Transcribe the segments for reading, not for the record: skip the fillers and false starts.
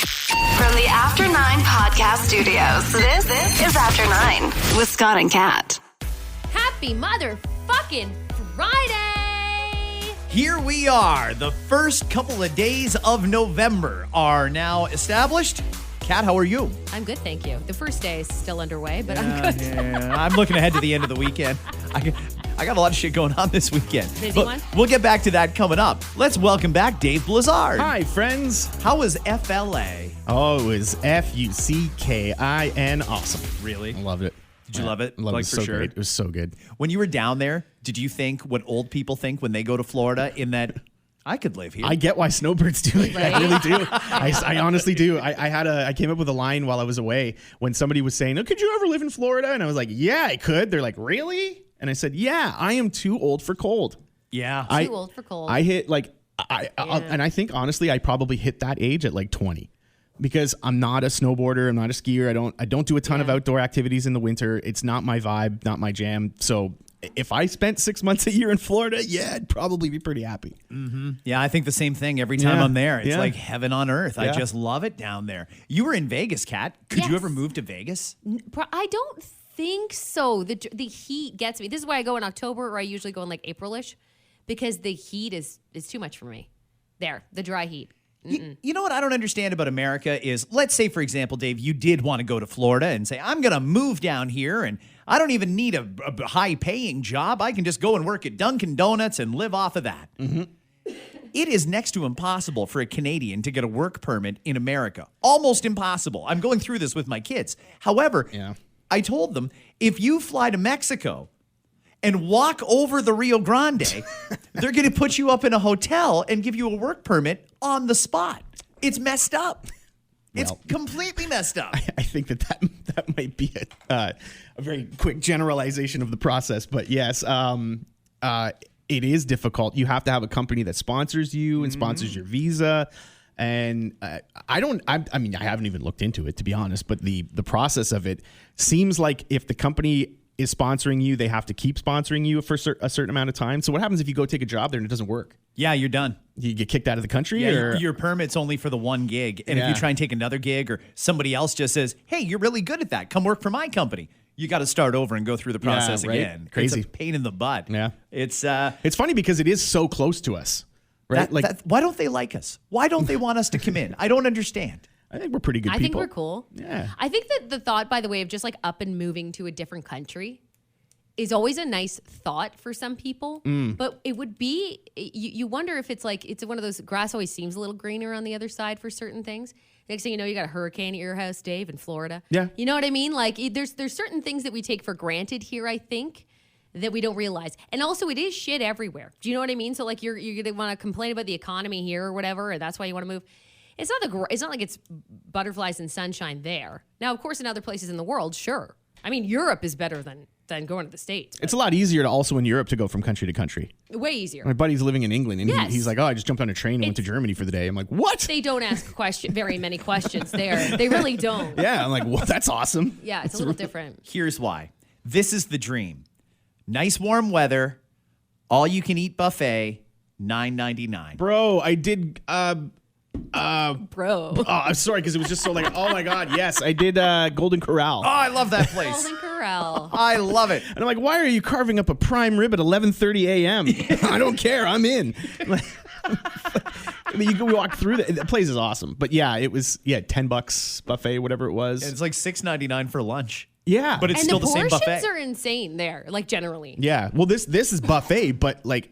From the After 9 podcast studios, this is After 9 with Scott and Kat. Happy motherfucking Friday! Here we are. The first couple of days of November are now established. Kat, how are you? I'm good, thank you. The first day is still underway, but I'm good. Yeah, I'm looking ahead to the end of the weekend. I got a lot of shit going on this weekend. Busy one? We'll get back to that coming up. Let's welcome back Dave Blezard. Hi, friends. How was FLA? Oh, it was FUCKIN awesome. Really? I loved it. Did you love it? Loved Like, it for so sure? great. It was so good. When you were down there, did you think what old people think when they go to Florida in that I could live here? I get why snowbirds do it. Right? I really do. I honestly do. I came up with a line while I was away when somebody was saying, "Oh, could you ever live in Florida?" And I was like, "Yeah, I could." They're like, "Really?" And I said, "Yeah, I am too old for cold." Yeah. Too old for cold. I hit and I think honestly, I probably hit that age at like 20. Because I'm not a snowboarder, I'm not a skier. I don't do a ton of outdoor activities in the winter. It's not my vibe, not my jam. So if I spent 6 months a year in Florida, yeah, I'd probably be pretty happy. Yeah, I think the same thing every time I'm there. It's Yeah. like heaven on earth. I Yeah. just love it down there. You were in Vegas, Kat. Could you Yes. ever move to Vegas? I don't think so. The heat gets me. This is why I go in October, or I usually go in like April-ish, because the heat is too much for me. The dry heat. You know what I don't understand about America is, let's say, for example, Dave, you did want to go to Florida and say, I'm going to move down here and I don't even need a high-paying job. I can just go and work at Dunkin' Donuts and live off of that. It is next to impossible for a Canadian to get a work permit in America. Almost impossible. I'm going through this with my kids. However, I told them, if you fly to Mexico and walk over the Rio Grande, they're going to put you up in a hotel and give you a work permit on the spot. It's messed up. It's completely messed up. I think that might be a very quick generalization of the process. But yes, it is difficult. You have to have a company that sponsors you and sponsors your visa. And I haven't even looked into it, to be honest, but the process of it seems like if the company is sponsoring you, they have to keep sponsoring you for a certain amount of time. So what happens if you go take a job there and it doesn't work? Yeah, you're done. You get kicked out of the country? Yeah, or? your permit's only for the one gig. And if you try and take another gig or somebody else just says, hey, you're really good at that, come work for my company, you got to start over and go through the process right. again. Crazy. It's a pain in the butt. Yeah. It's funny because it is so close to us, right? why don't they like us? Why don't they want us to come in? I don't understand. I think we're pretty good I people. think we're cool. Yeah. I think that the thought, by the way, of just like up and moving to a different country is always a nice thought for some people. But it would be, you wonder if it's like, it's one of those, grass always seems a little greener on the other side for certain things. Next thing you know, you got a hurricane at your house, Dave, in Florida. Yeah. You know what I mean? Like there's certain things that we take for granted here, I think, that we don't realize. And also it is shit everywhere. Do you know what I mean? So like you're going to want to complain about the economy here or whatever, and that's why you want to move. It's not like it's butterflies and sunshine there. Now, of course, in other places in the world, sure. I mean, Europe is better than going to the States. It's a lot easier to also in Europe to go from country to country. Way easier. My buddy's living in England, and Yes. he's like, "Oh, I just jumped on a train and went to Germany for the day." I'm like, "What?" They don't ask very many questions there. They really don't. Yeah, I'm like, "Well, that's awesome." Yeah, it's a little different. Here's why. This is the dream. Nice warm weather, all you can eat buffet, $9.99. Bro, I did. Bro. Oh, I'm sorry because it was just so like, oh my god, yes, I did Golden Corral. Oh, I love that place. Golden Corral. I love it. And I'm like, why are you carving up a prime rib at 11:30 a.m.? I don't care. I'm in. I mean, you can walk through the place is awesome. But yeah, it was $10 buffet, whatever it was. It's like $6.99 for lunch. Yeah, But it's And still the the same portions buffet. are insane there, like generally. yeah. Well, this is buffet, but like,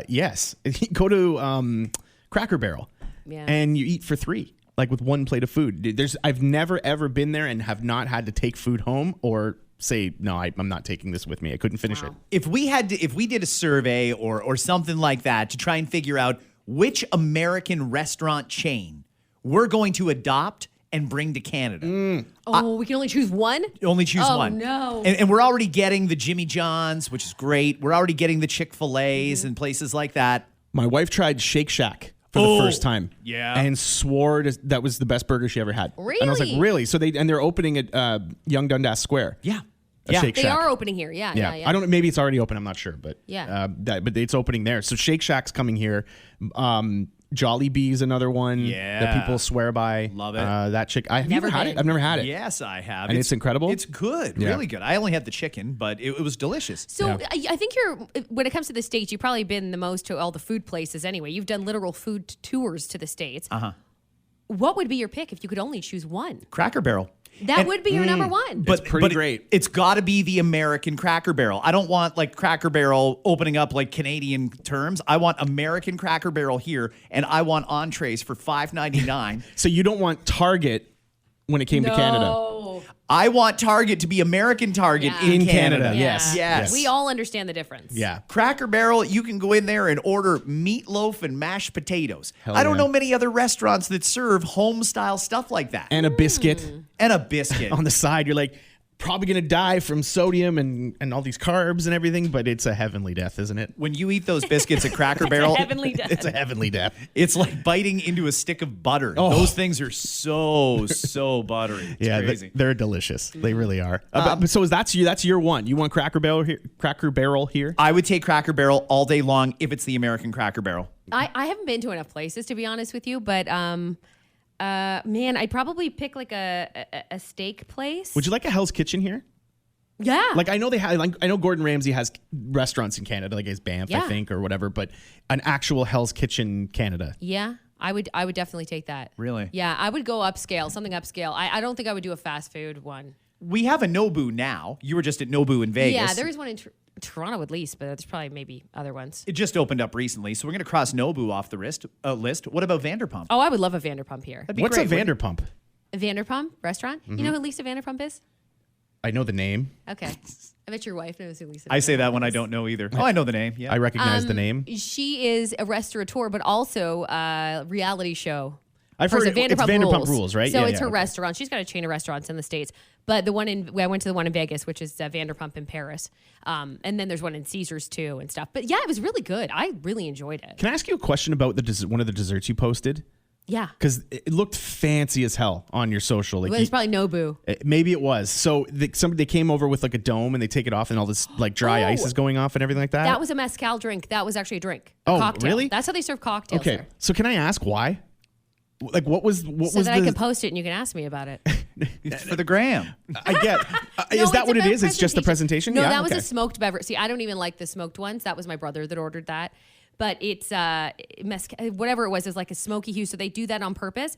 yes, you go to Cracker Barrel, and you eat for $3, like with one plate of food. I've never ever been there and have not had to take food home or say no. I'm not taking this with me. I couldn't finish it. If we did a survey or something like that to try and figure out which American restaurant chain we're going to adopt and bring to Canada. We can only choose one? Only choose one. Oh, no. And we're already getting the Jimmy John's, which is great. We're already getting the Chick-fil-A's and places like that. My wife tried Shake Shack for the first time. Yeah. And swore that was the best burger she ever had. Really? And I was like, really? So they're opening at Young Dundas Square. Yeah. A Shake They Shack. are opening here. Yeah. I don't know. Maybe it's already open. I'm not sure, but Yeah. but it's opening there. So Shake Shack's coming here. Jollibee's another one Yeah. that people swear by. Love it. That chick. Have you Never ever had been. it? I've never had it. Yes, I have. And it's incredible? It's good, Yeah. really good. I only had the chicken, but it was delicious. So Yeah. I think when it comes to the States, you've probably been the most to all the food places anyway. You've done literal food tours to the States. What would be your pick if you could only choose one? Cracker Barrel. That would be your number one. But pretty but great. It's got to be the American Cracker Barrel. I don't want like Cracker Barrel opening up like Canadian terms. I want American Cracker Barrel here, and I want entrees for $5.99. So you don't want Target when it came to Canada. I want Target to be American Target Yeah. in In Canada. Canada, yes. Yes. We all understand the difference. Yeah. Cracker Barrel, you can go in there and order meatloaf and mashed potatoes. Hell I don't yeah. know many other restaurants that serve home style stuff like that. And a biscuit And a biscuit. on the side. You're like, probably going to die from sodium and all these carbs and everything, but it's a heavenly death, isn't it? When you eat those biscuits at Cracker Barrel, Heavenly death. It's a heavenly death. it's like biting into a stick of butter. Oh. Those things are so buttery. It's Yeah, crazy. they're delicious. They really are. But so that's your one. You want Cracker Barrel here? Cracker Barrel here? I would take Cracker Barrel all day long if it's the American Cracker Barrel. I haven't been to enough places to be honest with you, but man, I'd probably pick like a steak place. Would you like a Hell's Kitchen here? Yeah. Like I know they have. Like I know Gordon Ramsay has restaurants in Canada, like his Banff, I Yeah. think, or whatever. But an actual Hell's Kitchen Canada. Yeah, I would definitely take that. Really? Yeah, I would go upscale, something upscale. I don't think I would do a fast food one. We have a Nobu now. You were just at Nobu in Vegas. Yeah, there is one in Toronto at least, but there's probably maybe other ones. It just opened up recently, so we're going to cross Nobu off the list. What about Vanderpump? Oh, I would love a Vanderpump here. That'd be What's great, a wouldn't Vanderpump? A Vanderpump restaurant? You know who Lisa Vanderpump is? I know the name. Okay. I bet your wife knows who Lisa I say that Vanderpump when I is. don't know either. Oh, I know the name. Yeah. I recognize the name. She is a restaurateur, but also a reality show. I've Hers heard is it's Vanderpump Rules, right? So Yeah, it's yeah, her okay. restaurant. She's got a chain of restaurants in the States. But I went to the one in Vegas, which is Vanderpump in Paris. And then there's one in Caesars too and stuff. But yeah, it was really good. I really enjoyed it. Can I ask you a question about one of the desserts you posted? Yeah. Because it looked fancy as hell on your social. Like Well, it's probably Nobu. maybe it was. So they came over with like a dome and they take it off and all this like dry Oh. ice is going off and everything like that. That was a mezcal drink. That was actually a drink. A Oh, cocktail. really? That's how they serve cocktails okay. there. So can I ask why? Like what was So was that I the? can post it and you can ask me about it. It's for the gram. I get. No, Is that it's what it about is? It's just the presentation. No, Yeah? that was Okay. a smoked beverage. See, I don't even like the smoked ones. That was my brother that ordered that. But it's whatever it was like a smoky hue. So they do that on purpose.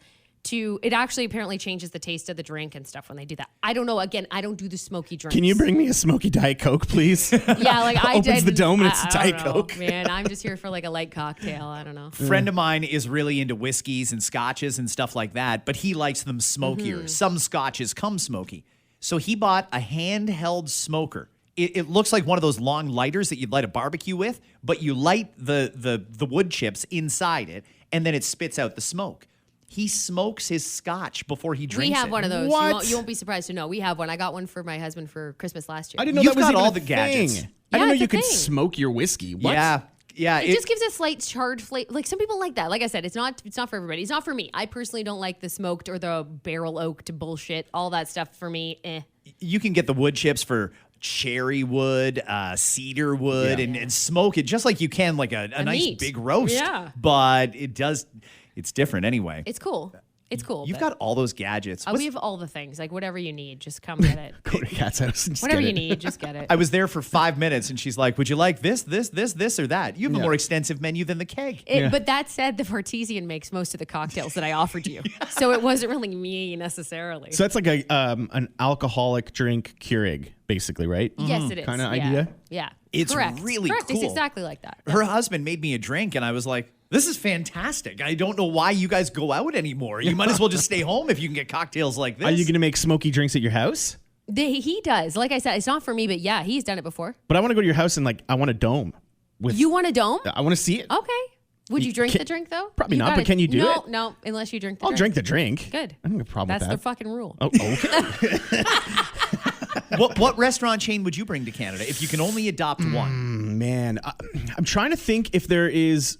It actually apparently changes the taste of the drink and stuff when they do that. I don't know. Again, I don't do the smoky drinks. Can you bring me a smoky Diet Coke, please? Yeah, like I Opens the did- dome and it's I Diet don't know, Coke. Man, I'm just here for like a light cocktail. I don't know. Friend of mine is really into whiskeys and scotches and stuff like that, but he likes them smokier. Some scotches come smoky. So he bought a handheld smoker. It looks like one of those long lighters that you'd light a barbecue with, but you light the wood chips inside it, and then it spits out the smoke. He smokes his scotch before he drinks it. We have one of those. What? You won't be surprised to know. We have one. I got one for my husband for Christmas last year. I didn't know You've that was got even all a the thing. gadgets. I didn't Yeah, know it's you a could thing. smoke your whiskey. What? Yeah. It just gives a slight charred flavor. Like some people like that. Like I said, it's not for everybody. It's not for me. I personally don't like the smoked or the barrel oaked bullshit. All that stuff for me, You can get the wood chips for cherry wood, cedar wood, and smoke it just like you can like a nice meat. big roast. Yeah. But it's different anyway. It's cool. It's cool. You've but- got all those gadgets. we have all the things. Like whatever you need, just come get it. Go to Cat's house and just Whatever get you it. need, just get it. I was there for 5 minutes and she's like, would you like this, or that? You have a more extensive menu than the keg. But that said, the Artesian makes most of the cocktails that I offered you, so it wasn't really me necessarily. So that's like an alcoholic drink Keurig, basically, right? Yes, it is. Kinda Yeah. idea? Yeah. It's Correct. really Correct. cool. It's exactly like that. Her husband made me a drink and I was like, this is fantastic. I don't know why you guys go out anymore. You might as well just stay home if you can get cocktails like this. Are you going to make smoky drinks at your house? He does. Like I said, it's not for me, but yeah, he's done it before. But I want to go to your house and I want a dome. With You want a dome? I want to see it. Okay. Would you drink Can- the drink though? Probably You not, gotta- but can you do no, it? No, unless you drink the I'll drink. drink the drink. Good. I don't have a problem That's with the that. fucking rule. Oh, okay. What restaurant chain would you bring to Canada if you can only adopt one? Man, I'm trying to think if there is,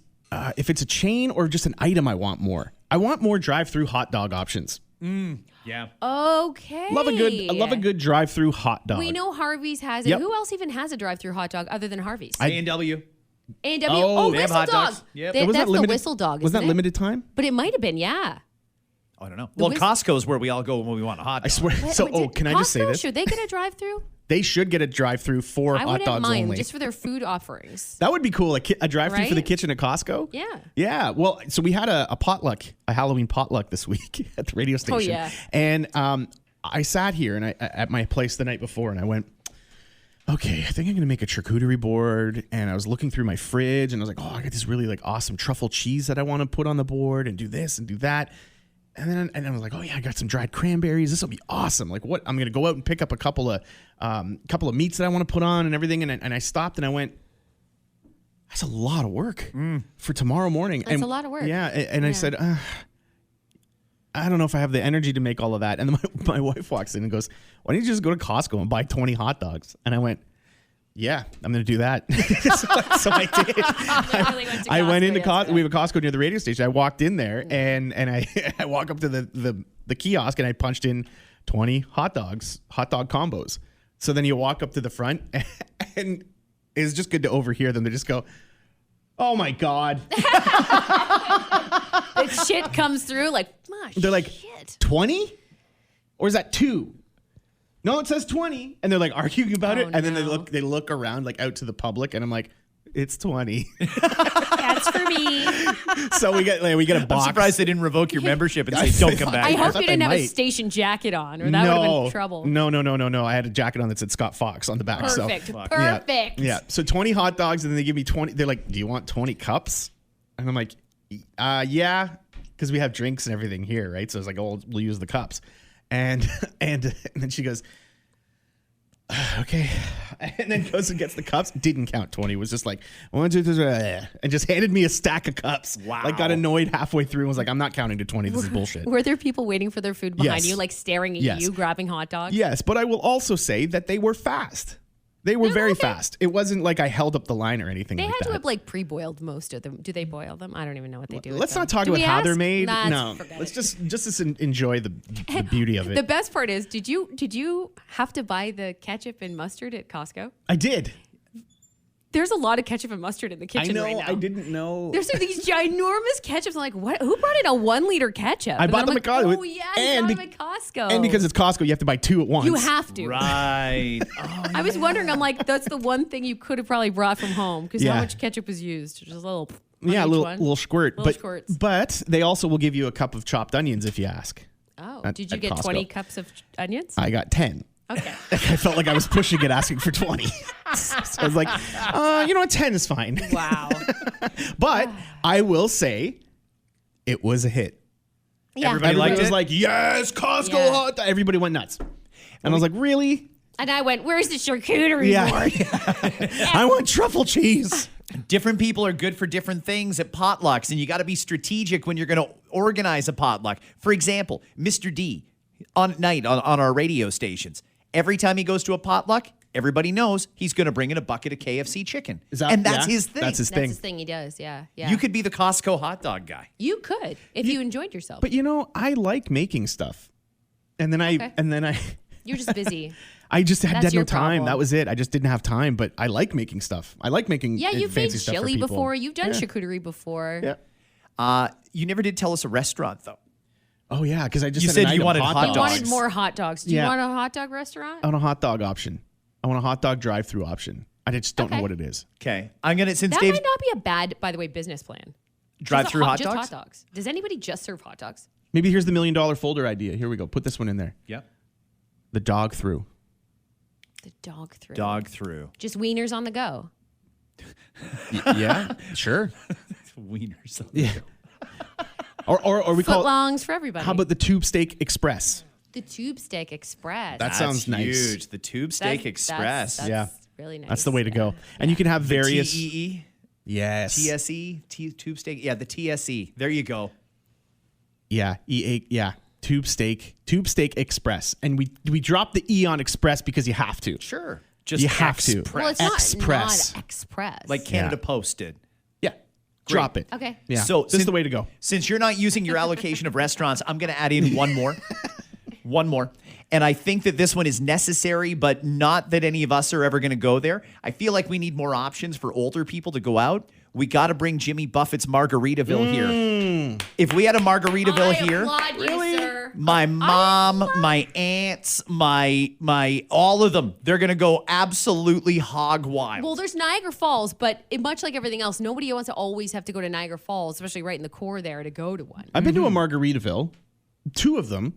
if it's a chain or just an item I want more. I want more drive-through hot dog options. Yeah. Okay. I love a good drive-through hot dog. We know Harvey's has it. Yep. Who else even has a drive-through hot dog other than Harvey's? A&W. A&W. Oh, they have Whistle hot Dog. dogs. Yep. That's that the limited? Whistle Dog, Was isn't that it? limited time? But it might have been, yeah. I don't know. Well, Costco is where we all go when we want a hot dog. I swear. Can I just say Costco, this? should they get a drive-through? They should get a drive-through for I hot wouldn't dogs mind only. just for their food offerings. That would be cool. A drive-through for the Right? kitchen at Costco. Yeah. Yeah. Well, so we had a potluck, a Halloween potluck this week at the radio station. yeah. And I sat here and at my place the night before, and I went, okay, I think I'm gonna make a charcuterie board. And I was looking through my fridge, and I was like, oh, I got this really awesome truffle cheese that I want to put on the board, and do this and do that. And then I was like, oh yeah, I got some dried cranberries. This will be awesome. Like, what? I'm gonna go out and pick up a couple of meats that I want to put on and everything. And I stopped and I went, that's a lot of work for tomorrow morning. That's a lot of work. Yeah, and I said, I don't know if I have the energy to make all of that. And then my wife walks in and goes, why don't you just go to Costco and buy 20 hot dogs? And I went, yeah, I'm going to do that. so I did. I went into Costco. We have a Costco near the radio station. I walked in there and I walk up to the kiosk and I punched in 20 hot dog combos. So then you walk up to the front and it's just good to overhear them. They just go, oh my God. The shit comes through like, They're like, shit. 20? Or is that 2? No, it says 20. And they're like arguing about it. And then they look around out to the public and I'm like, it's 20. That's for me. So we get a box. I'm surprised they didn't revoke your membership and say, don't come back. I hope thought you they didn't have a might. station jacket on, or that would have been trouble. No. I had a jacket on that said Scott Fox on the back. Perfect. So, Perfect. Yeah. So 20 hot dogs, and then they give me 20. They're like, do you want 20 cups? And I'm like, yeah, because we have drinks and everything here, right? So it's like, oh, we'll use the cups. And then she goes, okay. And then goes and gets the cups. Didn't count 20. Was just like, 1, 2, 3, and just handed me a stack of cups. Wow. Got annoyed halfway through and was like, I'm not counting to 20. This is bullshit. Were there people waiting for their food behind Yes. you, staring at you, grabbing hot dogs? Yes, but I will also say that they were fast. They were very fast. It wasn't like I held up the line or anything They like had that. to have pre-boiled most of them. Do they boil them? I don't even know what they do. Let's with not them. talk Do about we how ask? they're made. Nah, No, forget let's it. just enjoy the beauty of it. The best part is, did you have to buy the ketchup and mustard at Costco? I did. There's a lot of ketchup and mustard in the I kitchen know. right now. I didn't know. There's these ginormous ketchups. I'm like, what? Who brought in a 1 liter ketchup? I And bought then them I'm at like, Costco. Oh yeah, And you got them at Costco. And because it's Costco, you have to buy 2 at once. you have to. Right. I was wondering. I'm like, that's the one thing you could have probably brought from home because Yeah. how much ketchup was used? Just a little. on Yeah, a each little one. little squirt. Little but squirts. but they also will give you a cup of chopped onions if you ask. Oh, at- did you at get Costco. 20 cups of onions? I got 10. Okay. I felt like I was pushing it, asking for 20. So I was like, 10 is fine. Wow. But I will say, it was a hit. Yeah. Everybody liked was it? like, yes, Costco Yeah. hot dog. Everybody went nuts. And I was like, really? And I went, where's the charcuterie board? I want truffle cheese. Different people are good for different things at potlucks, and you got to be strategic when you're going to organize a potluck. For example, Mr. D, on our radio stations, every time he goes to a potluck, everybody knows he's going to bring in a bucket of KFC chicken. And that's his thing. That's his That's thing. his thing he does. Yeah. Yeah. You could be the Costco hot dog guy. You could if you enjoyed yourself. But I like making stuff. And then I You're just busy. I just had That's no your time. problem. That was it. I just didn't have time, but I like making stuff. I like making Yeah, you've made fancy stuff for chili people. before. You've done charcuterie before. Yeah. You never did tell us a restaurant, though. Oh yeah, because I just You said said an you item, wanted hot hot You dogs. wanted more hot dogs. Do you Yeah. want a hot dog restaurant? I want a hot dog option. I want a hot dog drive-through option. I just don't know Okay. what it is. Okay. I'm going to, since That Dave might not be a bad, by the way, business plan. drive-through hot Just dogs. hot dogs. Does anybody just serve hot dogs? Maybe here's the $1 million folder idea. Here we go. Put this one in there. Yeah. The dog through. The dog through. Dog through. Just wieners on the go. Yeah, sure. Wieners. Yeah. Or we call it, Footlongs for everybody. how about the Tube Steak Express? the Tube Steak Express? That sounds nice. Huge. The Tube Steak Express. That's Yeah. really nice. That's the way to go. And you can have various. TEE, Yes. TSE, Tube Steak. Yeah, the TSE. There you go. Yeah. EA. Yeah. Tube Steak Express. And we drop the E on Express because you have to. Sure. Just You have to. Express. Well, it's not Express. Express. Like Canada Yeah. Post did. Yeah. Drop it. Okay. Yeah. So this is the way to go. Since you're not using your allocation of restaurants, I'm going to add in one more. One more. And I think that this one is necessary, but not that any of us are ever going to go there. I feel like we need more options for older people to go out. We got to bring Jimmy Buffett's Margaritaville here. If we had a Margaritaville here, applaud you, sir. my mom, my aunts, my all of them, they're going to go absolutely hog wild. Well, there's Niagara Falls, but much like everything else, nobody wants to always have to go to Niagara Falls, especially right in the core there, to go to one. I've been to a Margaritaville, 2 of them.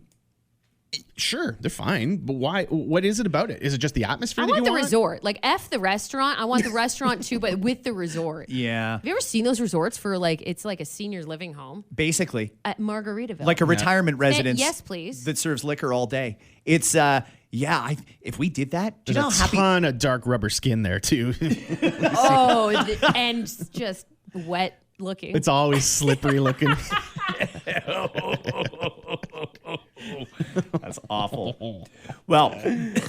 Sure, they're fine, but why? What is it about it? Is it just the atmosphere? I that want you the resort. Like, F the restaurant. I want the restaurant too, but with the resort. Yeah. Have you ever seen those resorts for it's like a senior's living home? Basically. At Margaritaville. Like a retirement residence. Yes, please. That serves liquor all day. It's, if we did that, do you know There's how a happy... ton of dark rubber skin there too. And just wet looking. It's always slippery looking. That's awful. Well,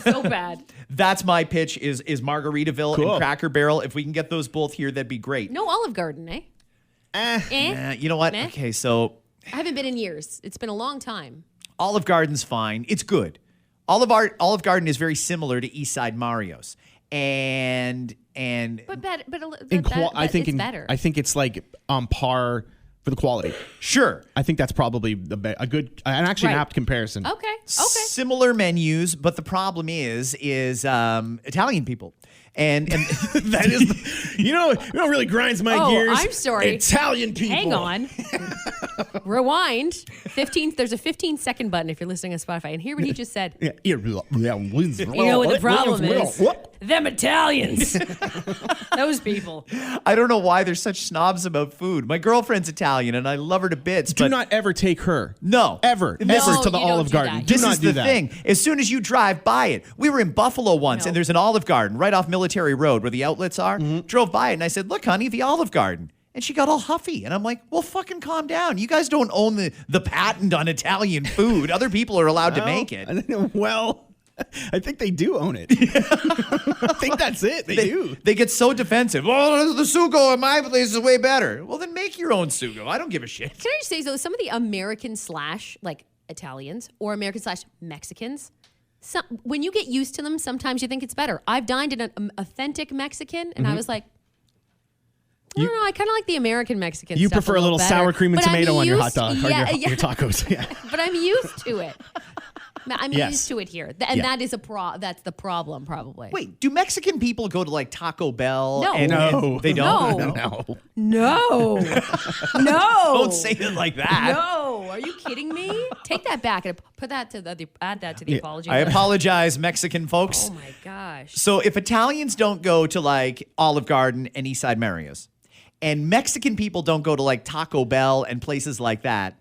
so bad. that's my pitch is Margaritaville Cool. and Cracker Barrel. If we can get those both here, that'd be great. No Olive Garden, eh? You know what? Meh. Okay, so I haven't been in years. It's been a long time. Olive Garden's fine. It's good. Olive Garden is very similar to East Side Mario's. And But better. I think it's better. I think it's like on par for the quality. sure. I think that's probably a good, and actually an Right. apt comparison. Okay. Similar menus, but the problem is Italian people. And That is, you know what really grinds my Oh, gears? I'm sorry. Italian people. Hang on. Rewind. 15. There's a 15-second button if you're listening on Spotify. And hear what he just said. You You know what the problem is? Them Italians. Those people. I don't know why they're such snobs about food. My girlfriend's Italian, and I love her to bits. Do but not ever take her. No. Ever to No, the you don't Olive do Garden. that. Do This not is do the that. thing. As soon as you drive by it, we were in Buffalo once, No. and there's an Olive Garden right off Military Road where the outlets are. Drove by it, and I said, "Look, honey, the Olive Garden." And she got all huffy, and I'm like, "Well, fucking calm down. You guys don't own the patent on Italian food. Other people are allowed to make it." Well, I think they do own it. I think that's it. They do. They get so defensive. "Well, the sugo at my place is way better." Well, then make your own sugo. I don't give a shit. Can I just say, though, some of the American / Italians or American / Mexicans, when you get used to them, sometimes you think it's better. I've dined in an authentic Mexican, and I was like, I don't know. I kind of like the American Mexican You stuff prefer a little better. sour cream and But I'm tomato on your hot used- dog or Yeah, your tacos. Yeah. But I'm used to it. I'm Yes. used to it here, and Yeah. that is that's the problem, probably. Wait, do Mexican people go to like Taco Bell? No. No. They don't. No. No. No, Don't say it like that. No, are you kidding me? Take that back and add that to the apology. I apologize, Mexican folks. Oh my gosh. So if Italians don't go to like Olive Garden and East Side Mario's, and Mexican people don't go to like Taco Bell and places like that,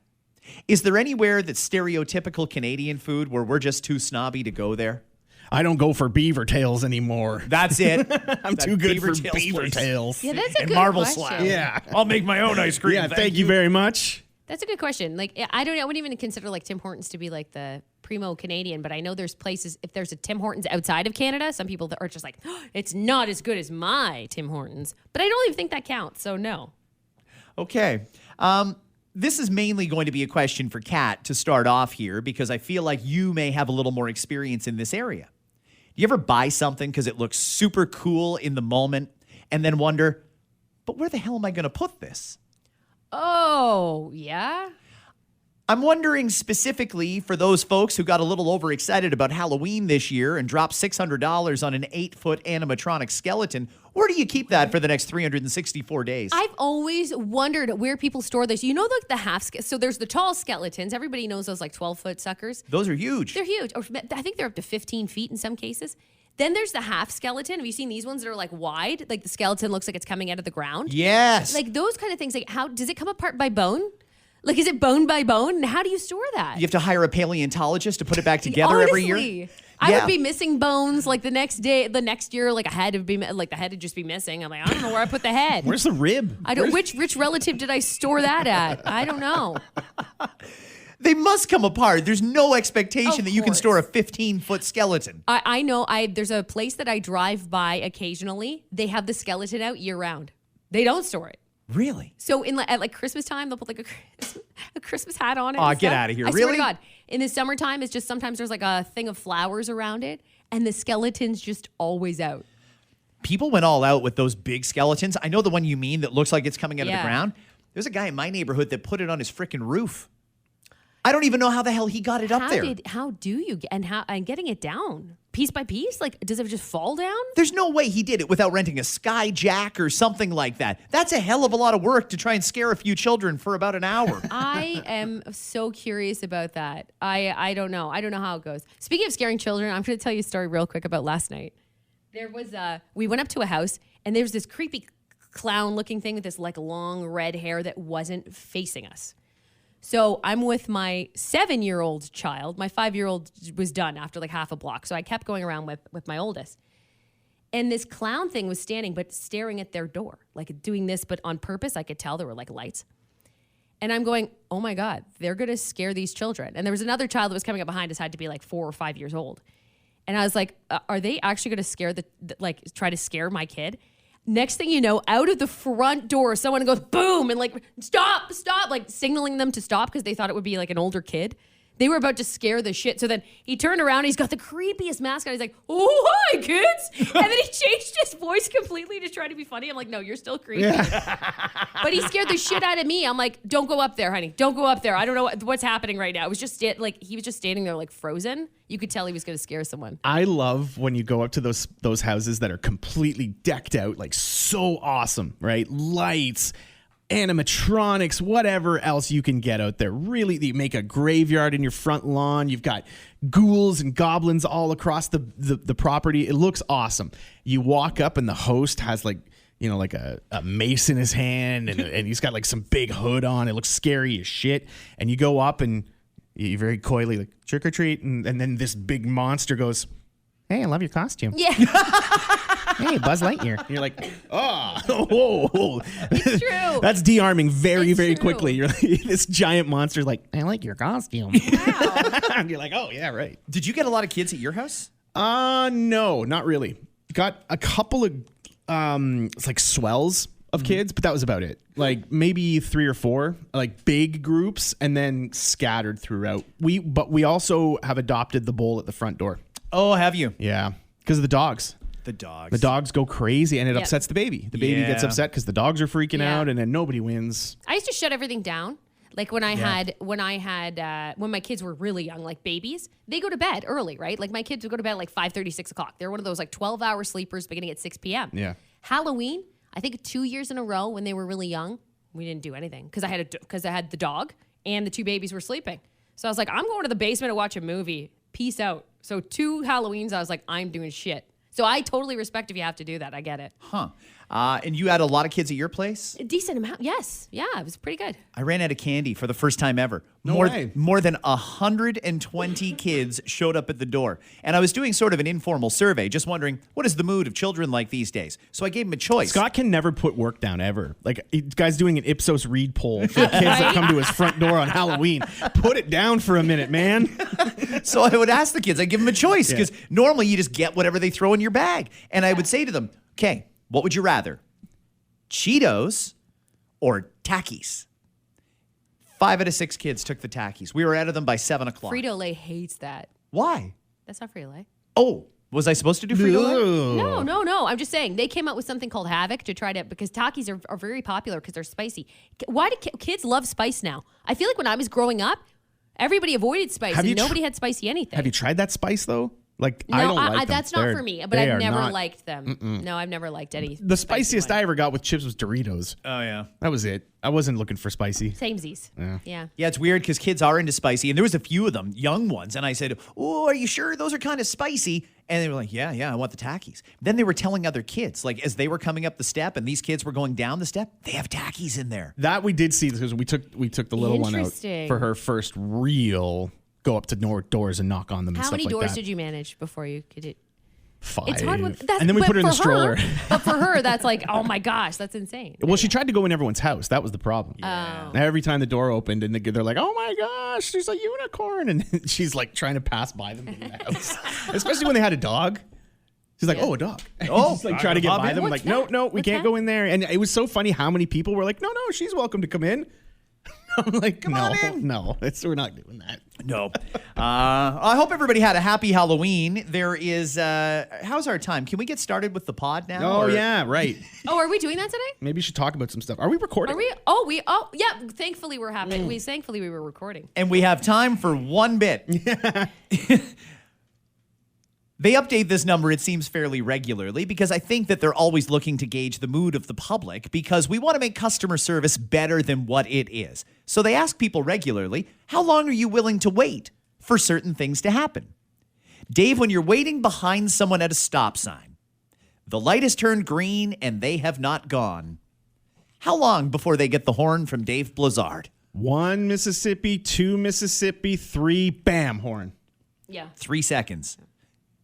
is there anywhere that's stereotypical Canadian food where we're just too snobby to go there? I don't go for beaver tails anymore. That's it. I'm That too good Beaver for Tails beaver place. tails. Yeah, that's a And good Marble question. Slab. Yeah. I'll make my own ice cream. Yeah, thank you very much. That's a good question. Like, I wouldn't even consider like Tim Hortons to be like the primo Canadian, but I know there's places, if there's a Tim Hortons outside of Canada, some people that are just like, oh, it's not as good as my Tim Hortons. But I don't even think that counts, so no. Okay. This is mainly going to be a question for Kat to start off here because I feel like you may have a little more experience in this area. Do you ever buy something because it looks super cool in the moment and then wonder, but where the hell am I going to put this? Oh, yeah? I'm wondering specifically for those folks who got a little overexcited about Halloween this year and dropped $600 on an 8-foot animatronic skeleton. Where do you keep that for the next 364 days? I've always wondered where people store this. You know, like the so there's the tall skeletons. Everybody knows those like 12-foot suckers. Those are huge. They're huge. Or I think they're up to 15 feet in some cases. Then there's the half skeleton. Have you seen these ones that are like wide? Like the skeleton looks like it's coming out of the ground. Yes. Like those kind of things. Like how does it come apart by bone? Like is it bone by bone? And how do you store that? You have to hire a paleontologist to put it back together every year. Honestly, I would be missing bones like the next year, like a head would be like the head would just be missing. I'm like, I don't know where I put the head. Where's the rib? I don't. Which rich relative did I store that at? I don't know. They must come apart. There's no expectation Of that you can course. store a 15-foot skeleton. I know. There's a place that I drive by occasionally. They have the skeleton out year round. They don't store it. Really? So at like Christmas time, they'll put like a Christmas hat on it. Aw, and get stuff. outta here. I swear Really? to God. in the summertime, it's just sometimes there's like a thing of flowers around it, and the skeleton's just always out. People went all out with those big skeletons. I know the one you mean that looks like it's coming out of the ground. There's a guy in my neighborhood that put it on his freaking roof. I don't even know how the hell he got it up there. How do you and getting it down piece by piece? Like, does it just fall down? There's no way he did it without renting a skyjack or something like that. That's a hell of a lot of work to try and scare a few children for about an hour. I am so curious about that. I don't know. I don't know how it goes. Speaking of scaring children, I'm going to tell you a story real quick about last night. There was we went up to a house, and there was this creepy clown-looking thing with this like long red hair that wasn't facing us. So I'm with my 7-year-old child. My 5-year-old was done after like half a block. So I kept going around with my oldest. And this clown thing was standing, but staring at their door, like doing this, but on purpose. I could tell there were like lights. And I'm going, oh my God, they're going to scare these children. And there was another child that was coming up behind us, had to be like 4 or 5 years old. And I was like, are they actually going to scare try to scare my kid? Next thing you know, out of the front door, someone goes boom and like, stop, like signaling them to stop because they thought it would be like an older kid. They were about to scare the shit. So then he turned around, he's got the creepiest mask on. He's like, oh, hi, kids. And then he changed his voice completely to try to be funny. I'm like, no, you're still creepy. But he scared the shit out of me. I'm like, don't go up there, honey. Don't go up there. I don't know what's happening right now. It was just he was just standing there like frozen. You could tell he was going to scare someone. I love when you go up to those houses that are completely decked out, like so awesome, right? Lights, animatronics, whatever else you can get out there. Really, you make a graveyard in your front lawn. You've got ghouls and goblins all across the property. It looks awesome. You walk up and the host has like a mace in his hand and he's got like some big hood on. It looks scary as shit. And you go up and you very coyly like trick or treat. And then this big monster goes, hey, I love your costume. Yeah. Hey, Buzz Lightyear. And you're like, whoa. It's true. That's de-arming very It's true. quickly. You're like, this giant monster's like, I like your costume. Wow. And you're like, oh, yeah, right. Did you get a lot of kids at your house? No, not really. Got a couple of it's like swells of kids, but that was about it. Like maybe 3 or 4, like big groups, and then scattered throughout. But we also have adopted the bowl at the front door. Oh, have you? Yeah, because of the dogs. The dogs. The dogs go crazy, and it upsets the baby. The baby gets upset because the dogs are freaking out, and then nobody wins. I used to shut everything down. Like when my kids were really young, like babies, they go to bed early, right? Like my kids would go to bed at like 5:30, 6 o'clock. They're one of those like 12-hour sleepers beginning at 6 p.m. Yeah. Halloween, I think 2 years in a row when they were really young, we didn't do anything because I had the dog and the 2 babies were sleeping. So I was like, I'm going to the basement to watch a movie. Peace out. So 2 Halloweens, I was like, I'm doing shit. So I totally respect if you have to do that. I get it. Huh. And you had a lot of kids at your place? A decent amount. Yes. Yeah, it was pretty good. I ran out of candy for the first time ever. No way. More than 120 kids showed up at the door. And I was doing sort of an informal survey, just wondering, what is the mood of children like these days? So I gave them a choice. Scott can never put work down ever. Like, guy's doing an Ipsos Reid poll for kids that come to his front door on Halloween. Put it down for a minute, man. So I would ask the kids, I'd give them a choice, because normally you just get whatever they throw in your bag. And I would say to them, okay, what would you rather? Cheetos or Takis? 5 out of 6 kids took the Takis. We were out of them by 7 o'clock. Frito-Lay hates that. Why? That's not Frito-Lay. Oh, was I supposed to do Frito-Lay? No. I'm just saying they came out with something called Havoc to try to, because Takis are very popular because they're spicy. Why do kids love spice now? I feel like when I was growing up, everybody avoided spice and nobody had spicy anything. Have you tried that spice though? Like, No, I don't like them. that's not for me, but I've never liked them. No, I've never liked any. The spiciest I ever got with chips was Doritos. Oh, yeah. That was it. I wasn't looking for spicy. Samesies. Yeah. Yeah, it's weird because kids are into spicy, and there was a few of them, young ones, and I said, oh, are you sure those are kind of spicy? And they were like, yeah, I want the Takis. Then they were telling other kids, like as they were coming up the step and these kids were going down the step, they have Takis in there. That we did see because we took the little one out for her first real go up to doors and knock on them and How stuff like that. many doors did you manage before you could do? 5. It's hard with and then we put her in the stroller. But for her, that's like, oh my gosh, that's insane. Well, she tried to go in everyone's house. That was the problem. Yeah. Every time the door opened and they're like, oh my gosh, there's a unicorn. And she's like trying to pass by them in the house. Especially when they had a dog. She's like, oh, a dog. Oh, just like trying to get by them. Like, no, we can't go in there. And it was so funny how many people were like, no, she's welcome to come in. I'm like, no, we're not doing that. No. I hope everybody had a happy Halloween. There is, how's our time? Can we get started with the pod now? Oh, yeah, right. Oh, are we doing that today? Maybe you should talk about some stuff. Are we recording? Are we? Yeah. Thankfully, we're happy. Thankfully, we were recording. And we have time for one bit. They update this number, it seems, fairly regularly because I think that they're always looking to gauge the mood of the public because we want to make customer service better than what it is. So they ask people regularly, how long are you willing to wait for certain things to happen? Dave, when you're waiting behind someone at a stop sign, the light has turned green and they have not gone. How long before they get the horn from Dave Blezard? 1 Mississippi, 2 Mississippi, 3, bam, horn. Yeah. 3 seconds.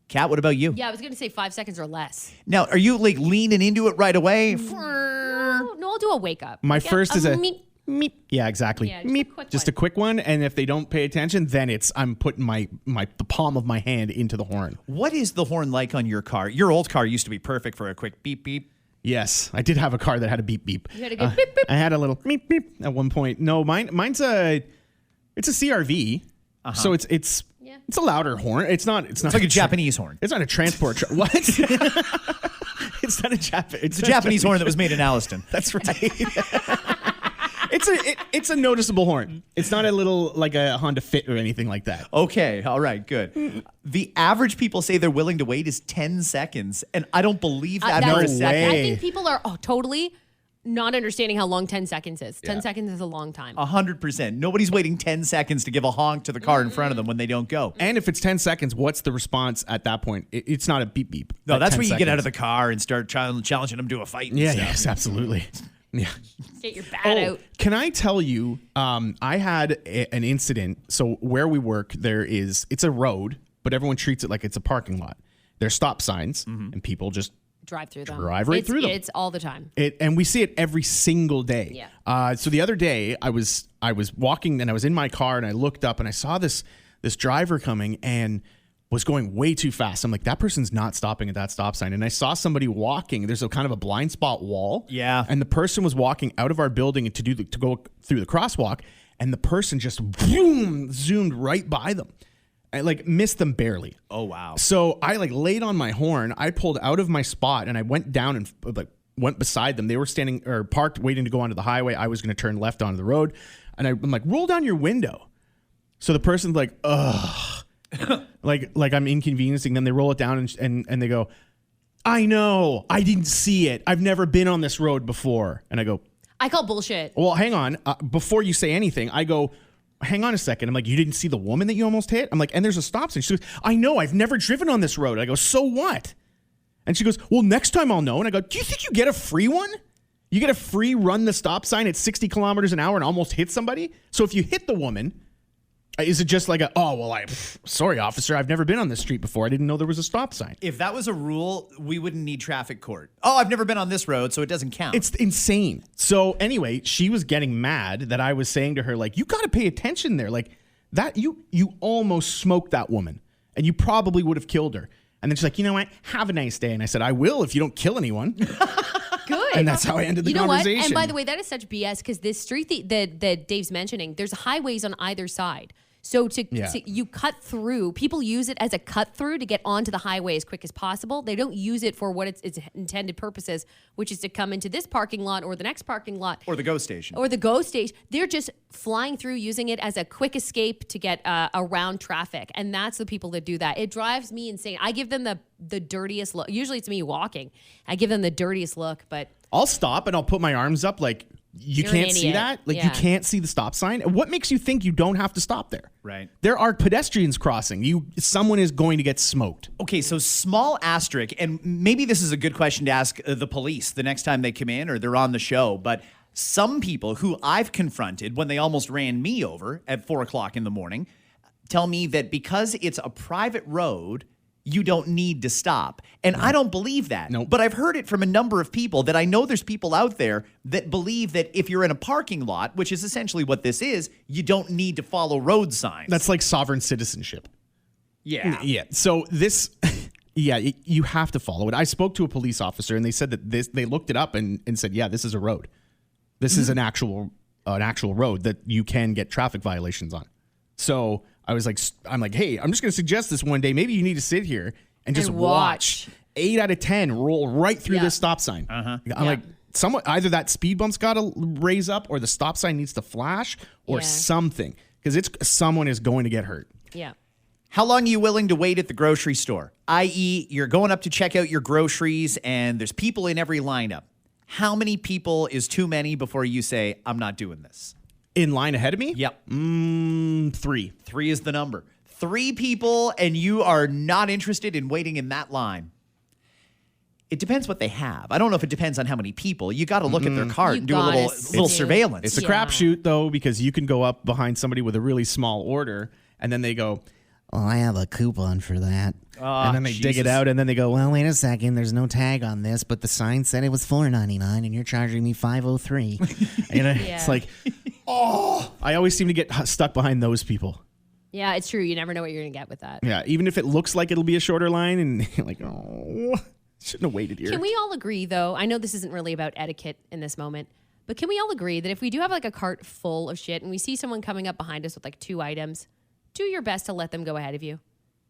Kat, what about you? Yeah, I was going to say 5 seconds or less. Now, are you like leaning into it right away? No, I'll do a wake up. My first is a meep. meep. Yeah, exactly. Yeah, Meep. Just a quick one. And if they don't pay attention, then I'm putting the palm of my hand into the horn. What is the horn like on your car? Your old car used to be perfect for a quick beep beep. Yes, I did have a car that had a beep beep. You had a good beep beep. I had a little beep beep at one point. No, mine's it's a CRV. So it's a louder horn. It's not like a Japanese horn. It's not a transport. What? It's not a Japanese. It's a Japanese horn that was made in Alliston. That's right. It's a noticeable horn. It's not a little like a Honda Fit or anything like that. Okay, all right, good. The average people say they're willing to wait is 10 seconds, and I don't believe that for a second. I think people are totally not understanding how long 10 seconds is. 10 seconds is a long time. 100%. Nobody's waiting 10 seconds to give a honk to the car in front of them when they don't go. And if it's 10 seconds, what's the response at that point? It's not a beep beep. No, that's where you get out of the car and start challenging them to a fight. And stuff. Yes, absolutely. Yeah. Get your bat out. Can I tell you, I had an incident. So where we work, it's a road, but everyone treats it like it's a parking lot. There's stop signs, and people just drive through them. Through them. It's all the time. And we see it every single day. Yeah. So the other day, I was walking and I was in my car and I looked up and I saw this driver coming and was going way too fast. I'm like, that person's not stopping at that stop sign. And I saw somebody walking. There's a kind of a blind spot wall. Yeah. And the person was walking out of our building to go through the crosswalk, and the person just boom zoomed right by them. I missed them barely. Oh wow. So I laid on my horn. I pulled out of my spot and I went down and went beside them. They were standing or parked waiting to go onto the highway. I was going to turn left onto the road, and I'm like, roll down your window. So the person's like, ugh. like I'm inconveniencing them. They roll it down and they go, I know, I didn't see it. I've never been on this road before. And I go, I call bullshit. well, hang on. Before you say anything, I go, hang on a second. I'm like, you didn't see the woman that you almost hit? I'm like, and there's a stop sign. She goes, I know, I've never driven on this road. I go, so what? And she goes, well, next time I'll know. And I go, do you think you get a free one? You get a free run the stop sign at 60 kilometers an hour and almost hit somebody? So if you hit the woman, is it just like sorry, officer, I've never been on this street before. I didn't know there was a stop sign. If that was a rule, we wouldn't need traffic court. Oh, I've never been on this road, so it doesn't count. It's insane. So anyway, she was getting mad that I was saying to her, you got to pay attention there. That you almost smoked that woman and you probably would have killed her. And then she's like, you know what? Have a nice day. And I said, I will if you don't kill anyone. Good. And that's how I ended the conversation. What? And by the way, that is such BS because this street that Dave's mentioning, there's highways on either side. So you cut through, people use it as a cut through to get onto the highway as quick as possible. They don't use it for what its intended purposes, which is to come into this parking lot or the next parking lot. Or the GO station. They're just flying through, using it as a quick escape to get around traffic. And that's the people that do that. It drives me insane. I give them the dirtiest look. Usually it's me walking. I give them the dirtiest look, but I'll stop and I'll put my arms up you can't see that? You can't see the stop sign? What makes you think you don't have to stop there? Right. There are pedestrians crossing. Someone is going to get smoked. Okay, so small asterisk, and maybe this is a good question to ask the police the next time they come in or they're on the show, but some people who I've confronted when they almost ran me over at 4 o'clock in the morning tell me that because it's a private road, you don't need to stop. And I don't believe that. Nope. But I've heard it from a number of people that I know there's people out there that believe that if you're in a parking lot, which is essentially what this is, you don't need to follow road signs. That's like sovereign citizenship. Yeah. Yeah. So this, you have to follow it. I spoke to a police officer and they said that they looked it up and said, yeah, this is a road. This is an actual road that you can get traffic violations on. So I'm like, hey, I'm just going to suggest this one day. Maybe you need to sit here and just And watch. 8 out of 10 roll right through Yeah. this stop sign. I'm like, either that speed bump's got to raise up, or the stop sign needs to flash, or something, because someone is going to get hurt. Yeah. How long are you willing to wait at the grocery store? I.e., you're going up to check out your groceries and there's people in every lineup. How many people is too many before you say, I'm not doing this? In line ahead of me? Yep. 3. 3 is the number. 3 people and you are not interested in waiting in that line. It depends what they have. I don't know if it depends on how many people. You got to look at their cart You and do a little gotta see. surveillance. It's a Yeah. crapshoot, though, because you can go up behind somebody with a really small order, and then they go, Well, I have a coupon for that. and then they dig it Jesus. out, and then they go, well, Well, wait a second. There's no tag on this, but the sign said it was $4.99, and you're charging me $5.03. It's like, I always seem to get stuck behind those people. Yeah, it's true. You never know what you're going to get with that. Yeah, even if it looks like it'll be a shorter line, and you're like, oh, shouldn't have waited here. Can we all agree, though? I know this isn't really about etiquette in this moment, but can we all agree that if we do have like a cart full of shit and we see someone coming up behind us with like 2 items, do your best to let them go ahead of you?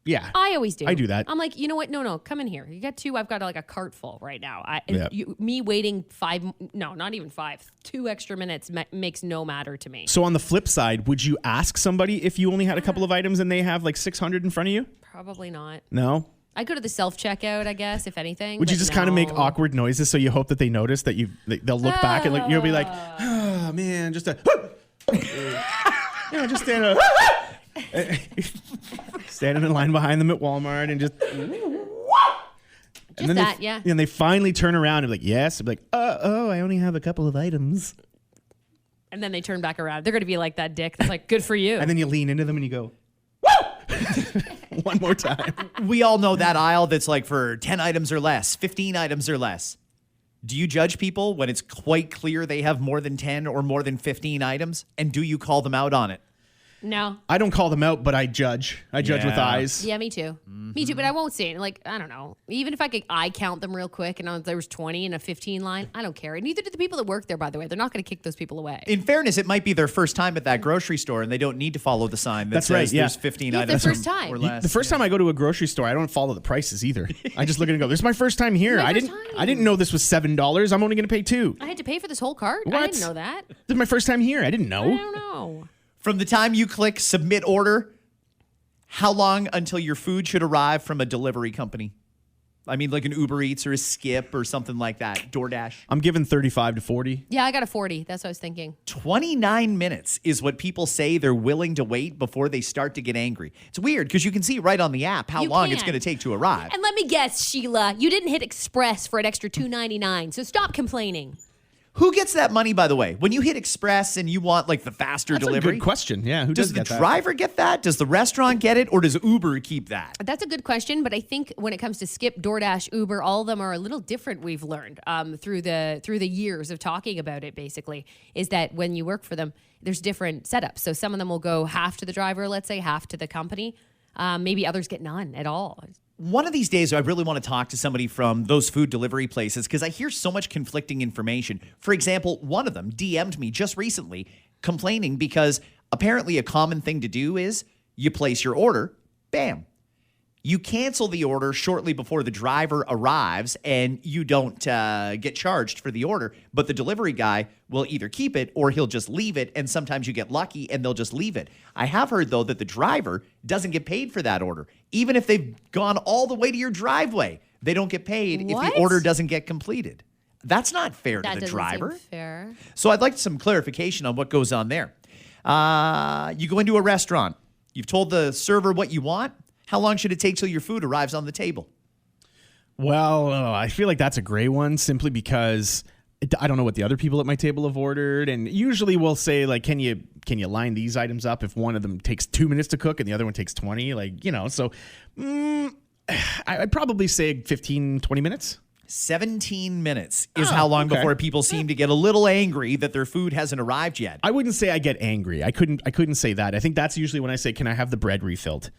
Yeah. I always do. I do that. I'm like, you know what? No, come in here. You got 2. I've got like a cart full right now. Yeah. Me waiting 5, no, not even 5, 2 extra minutes makes no matter to me. So on the flip side, would you ask somebody if you only had a couple of items and they have like 600 in front of you? Probably not. No? I go to the self-checkout, I guess, if anything. Would you but just kind of make no. awkward noises so you hope that they notice that they'll look back and like you'll be like, oh man, just just stand up. Standing in line behind them at Walmart and just Just that, yeah. And they finally turn around and be like, yes. I'm like, oh, I only have a couple of items. And then they turn back around. They're going to be like that dick that's like, good for you. And then you lean into them and you go, one more time. We all know that aisle that's like for 10 items or less, 15 items or less. Do you judge people when it's quite clear they have more than 10 or more than 15 items? And do you call them out on it? No. I don't call them out, but I judge. I judge with Yeah. eyes. Yeah, me too. Me too, but I won't say it. Like, I don't know. Even if I could eye count them real quick and there was 20 in a 15 line, I don't care. Neither do the people that work there, by the way. They're not going to kick those people away. In fairness, it might be their first time at that grocery store and they don't need to follow the sign that That's says right, yeah. there's 15 Yeah, items the first time. or less. The first time I go to a grocery store, I don't follow the prices either. I just look at it and go, "This is my first time here. My I first didn't. time. I didn't know this was $7. I'm only going to pay $2. I had to pay for this whole cart? I What? didn't know that. This is my first time here. I didn't know. I don't know. From the time you click submit order, how long until your food should arrive from a delivery company? I mean, like an Uber Eats or a Skip or something like that, DoorDash. I'm giving 35 to 40. Yeah, I got a 40. That's what I was thinking. 29 minutes is what people say they're willing to wait before they start to get angry. It's weird because you can see right on the app how You long it's can. going to take to arrive. And let me guess, Sheila, you didn't hit Express for an extra $2.99, so stop complaining. Who gets that money, by the way? When you hit Express and you want like the faster That's delivery? a good question. Yeah, who Does does the get that? driver get that? Does the restaurant get it? Or does Uber keep that? That's a good question, but I think when it comes to Skip, DoorDash, Uber, all of them are a little different. We've learned through the years of talking about it. Basically, is that when you work for them, there's different setups. So some of them will go half to the driver, let's say half to the company. Maybe others get none at all. One of these days, I really want to talk to somebody from those food delivery places because I hear so much conflicting information. For example, one of them DM'd me just recently complaining because apparently a common thing to do is you place your order, bam. You cancel the order shortly before the driver arrives and you don't get charged for the order, but the delivery guy will either keep it or he'll just leave it, and sometimes you get lucky and they'll just leave it. I have heard, though, that the driver doesn't get paid for that order. Even if they've gone all the way to your driveway, they don't get paid if What? the order doesn't get completed. That's not fair That to the doesn't driver. seem fair. So I'd like some clarification on what goes on there. You go into a restaurant. You've told the server what you want. How long should it take till your food arrives on the table? Well, I feel like that's a gray one simply because I don't know what the other people at my table have ordered. And usually we'll say, like, can you line these items up if one of them takes 2 minutes to cook and the other one takes 20? Like, so I'd probably say 15, 20 minutes. 17 minutes is how long okay. before people seem to get a little angry that their food hasn't arrived yet. I wouldn't say I get angry. I couldn't say that. I think that's usually when I say, can I have the bread refilled?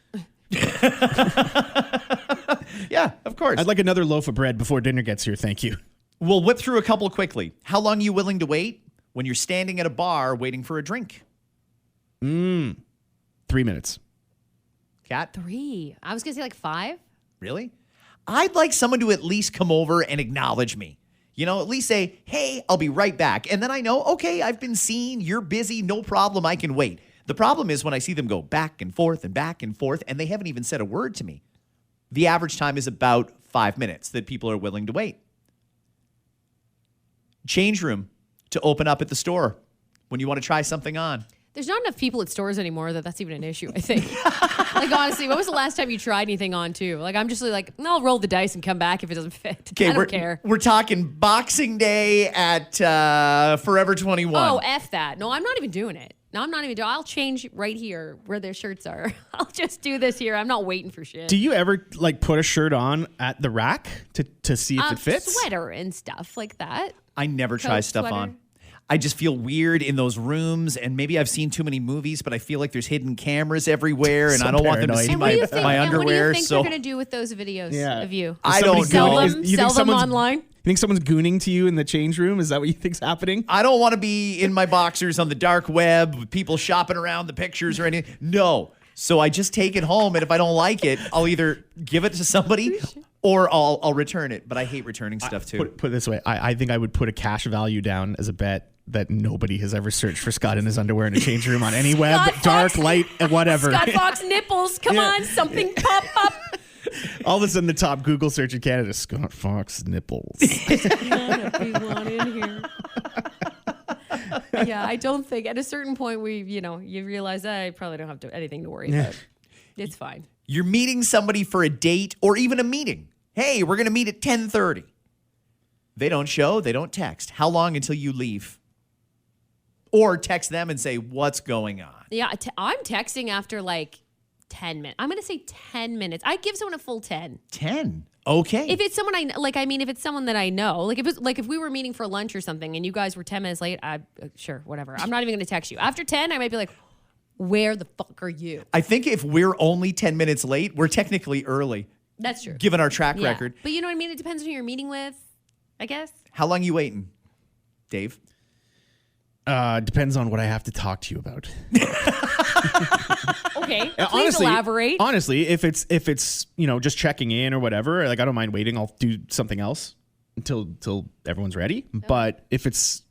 Yeah, of course. I'd like another loaf of bread before dinner gets here. Thank you. We'll whip through a couple quickly. How long are you willing to wait when you're standing at a bar waiting for a drink? 3 minutes. Kat? 3. I was going to say like 5. Really? I'd like someone to at least come over and acknowledge me. You know, at least say, hey, I'll be right back. And then I know, okay, I've been seen. You're busy. No problem. I can wait. The problem is when I see them go back and forth, and they haven't even said a word to me. The average time is about 5 minutes that people are willing to wait. Change room to open up at the store when you want to try something on. There's not enough people at stores anymore that's even an issue, I think. Like, honestly, when was the last time you tried anything on, too? Like, I'm just like, I'll roll the dice and come back if it doesn't fit. I don't care. We're talking Boxing Day at Forever 21. Oh, F that. No, I'm not even doing it. No, I'm not even doing it. I'll change right here where their shirts are. I'll just do this here. I'm not waiting for shit. Do you ever, like, put a shirt on at the rack to see if it fits? Sweater and stuff like that. I never try stuff sweater. on. I just feel weird in those rooms, and maybe I've seen too many movies, but I feel like there's hidden cameras everywhere, and So I don't want them to paranoid. see And what do you think? my and underwear. what do you think So they're going to do with those videos of you? I Somebody don't Sell know. them, You think sell them someone's- online? You think someone's gooning to you in the change room? Is that what you think's happening? I don't want to be in my boxers on the dark web with people shopping around the pictures or anything. No. So I just take it home, and if I don't like it, I'll either give it to somebody or I'll return it. But I hate returning stuff too. Put it this way. I think I would put a cash value down as a bet that nobody has ever searched for Scott in his underwear in a change room on any web, Scott dark, Fox- light, whatever. Scott Fox nipples. Come Yeah. on, something pop up. All of a sudden, the top Google search in Canada, Scott Fox nipples. Everyone in here. Yeah, I don't think at a certain point you realize I probably don't have anything to worry about. It's fine. You're meeting somebody for a date or even a meeting. Hey, we're going to meet at 10:30. They don't show. They don't text. How long until you leave? Or text them and say, what's going on? Yeah, I'm texting after like 10 minutes. I'm going to say 10 minutes. I'd give someone a full 10. 10. Okay. If it's someone if it's someone that I know, if we were meeting for lunch or something and you guys were 10 minutes late, sure, whatever. I'm not even going to text you. After 10, I might be like, where the fuck are you? I think if we're only 10 minutes late, we're technically early, That's true. given our track Yeah. record. But you know what I mean? It depends on who you're meeting with, I guess. How long you waiting, Dave? Depends on what I have to talk to you about. Okay. Please elaborate. Honestly, if it's just checking in or whatever, like I don't mind waiting. I'll do something else until everyone's ready. But if it's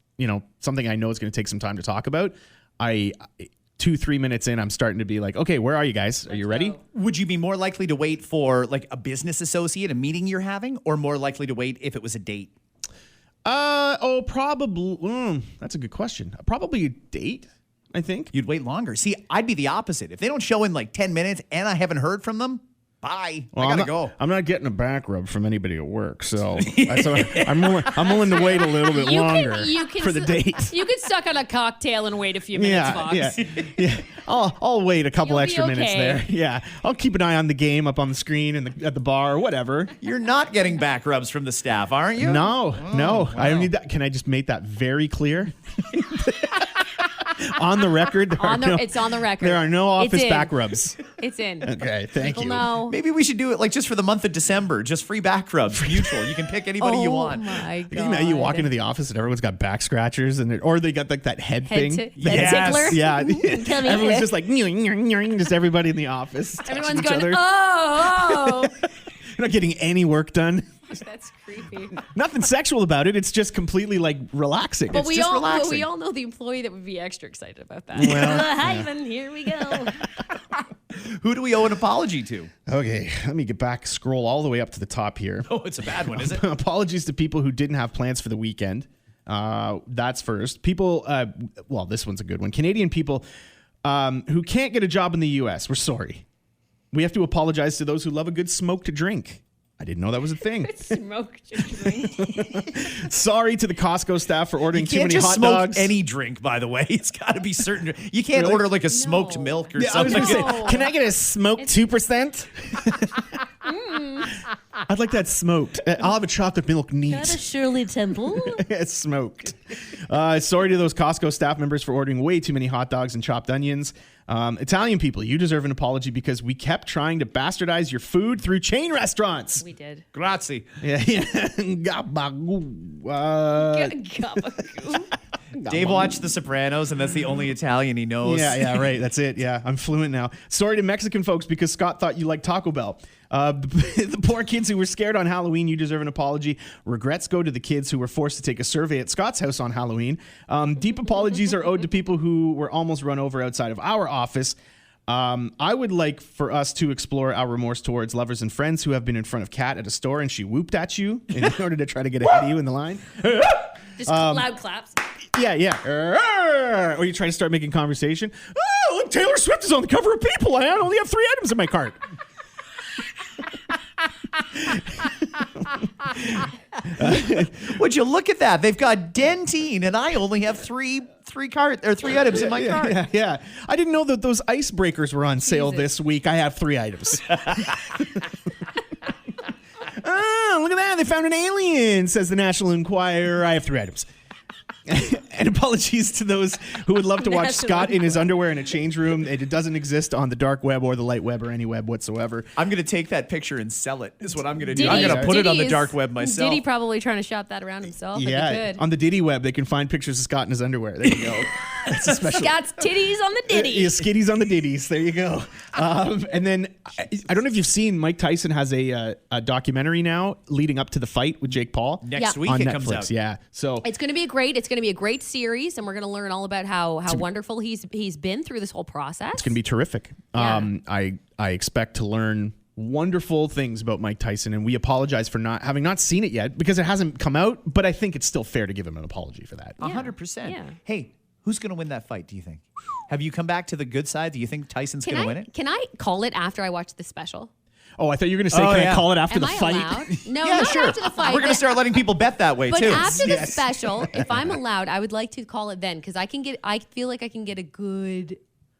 something I know is going to take some time to talk about, 2-3 minutes in, I'm starting to be like, okay, where are you guys? Are you ready? Would you be more likely to wait for like a business associate, a meeting you're having, or more likely to wait if it was a date? Probably. That's a good question. Probably a date, I think. You'd wait longer. See, I'd be the opposite. If they don't show in like 10 minutes and I haven't heard from them, bye. Well, I gotta go. I'm not getting a back rub from anybody at work, so I'm willing to wait a little bit longer for the date. You could suck on a cocktail and wait a few minutes, Fox. Yeah. I'll wait a couple You'll be extra minutes okay. there. Yeah, I'll keep an eye on the game up on the screen and at the bar or whatever. You're not getting back rubs from the staff, aren't you? No. I don't need that. Can I just make that very clear? On the record, It's on the record. There are no It's office in. back rubs. It's in. Okay, thank People you. know. Maybe we should do it like just for the month of December, just free back rubs, mutual. You can pick anybody you want. Oh my Can god! you imagine you walk into the office and everyone's got back scratchers or they got like that head thing. Head Yes. tickler. Yeah, Come everyone's here. just like just everybody in the office. touching Everyone's each going, other. oh. You're not getting any work done. That's creepy. Nothing sexual about it. It's just completely like relaxing. But we just all relaxing. know the employee that would be extra excited about that. Well, Hi, Ivan. Here we go. Who do we owe an apology to? Okay, let me get back, scroll all the way up to the top here. Oh, it's a bad one, is it? Apologies to people who didn't have plans for the weekend. That's first. People, this one's a good one. Canadian people who can't get a job in the U.S., we're sorry. We have to apologize to those who love a good smoked drink. I didn't know that was a thing. Smoke drink. Sorry to the Costco staff for ordering You too can't many just hot smoke dogs. any drink, by the way. It's got to be certain. You can't Really? order like a smoked No. milk or Yeah, I was something. gonna say, can I get a smoked 2%? I'd like that smoked. I'll have a chocolate milk neat. Shirley Temple. It's smoked. Sorry to those Costco staff members for ordering way too many hot dogs and chopped onions. Italian people, you deserve an apology because we kept trying to bastardize your food through chain restaurants. We did. Grazie. Yeah. Gabagoo. Gabagoo. Dave watched The Sopranos, and that's the only Italian he knows. Yeah, right. That's it. Yeah, I'm fluent now. Sorry to Mexican folks because Scott thought you liked Taco Bell. The poor kids who were scared on Halloween, you deserve an apology. Regrets go to the kids who were forced to take a survey at Scott's house on Halloween. Deep apologies are owed to people who were almost run over outside of our office. I would like for us to explore our remorse towards lovers and friends who have been in front of Kat at a store and she whooped at you in order to try to get ahead of you in the line. Just loud claps. Yeah. Or you try to start making conversation. Oh, look, Taylor Swift is on the cover of People. I only have 3 items in my cart. Would you look at that? They've got Dentine, and I only have three items in my cart. Yeah. I didn't know that those icebreakers were on sale this week. I have 3 items. Oh, look at that. They found an alien, says the National Enquirer. I have 3 items. And apologies to those who would love to watch Scott in his underwear in a change room. It doesn't exist on the dark web or the light web or any web whatsoever. I'm going to take that picture and sell it, is what I'm going to do. I'm going to put it on the dark web myself. Diddy probably trying to shop that around himself. Yeah, on the Diddy web, they can find pictures of Scott in his underwear. There you go. That's a special. Scott's titties on the Diddy. Yeah, skitties on the Diddies. There you go. And then I don't know if you've seen, Mike Tyson has a documentary now leading up to the fight with Jake Paul. Next week on it Netflix, comes out. Yeah. So it's going to be a great series, and we're going to learn all about how wonderful he's been through this whole process. It's going to be terrific. Yeah. I expect to learn wonderful things about Mike Tyson, and we apologize for having not seen it yet because it hasn't come out, but I think it's still fair to give him an apology for that. 100%. Yeah. Hey, who's going to win that fight, do you think? Have you come back to the good side? Do you think Tyson's going to win it? Can I call it after I watch the special? Oh, I thought you were going to say, I call it after the fight? Allowed? No, Yeah, not sure. after the fight. We're going to start letting people bet that way, But too. after the special, if I'm allowed, I would like to call it then because I feel like I can get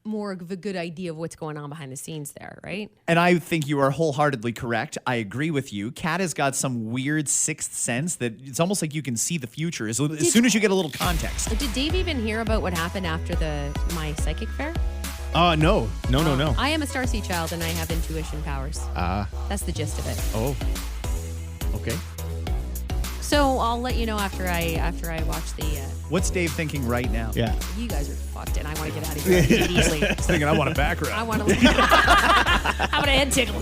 more of a good idea of what's going on behind the scenes there, right? And I think you are wholeheartedly correct. I agree with you. Kat has got some weird sixth sense that it's almost like you can see the future as soon as you get a little context. Did Dave even hear about what happened after my psychic fair? No. I am a Starseed child and I have intuition powers. That's the gist of it. Oh, okay. So I'll let you know after I watch the. What's Dave thinking right now? Yeah. You guys are fucked, and I want to get out of here immediately. He's thinking, I want a background. I want to. How about a head tickle?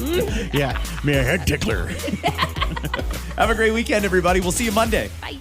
Yeah, me a head tickler. Have a great weekend, everybody. We'll see you Monday. Bye.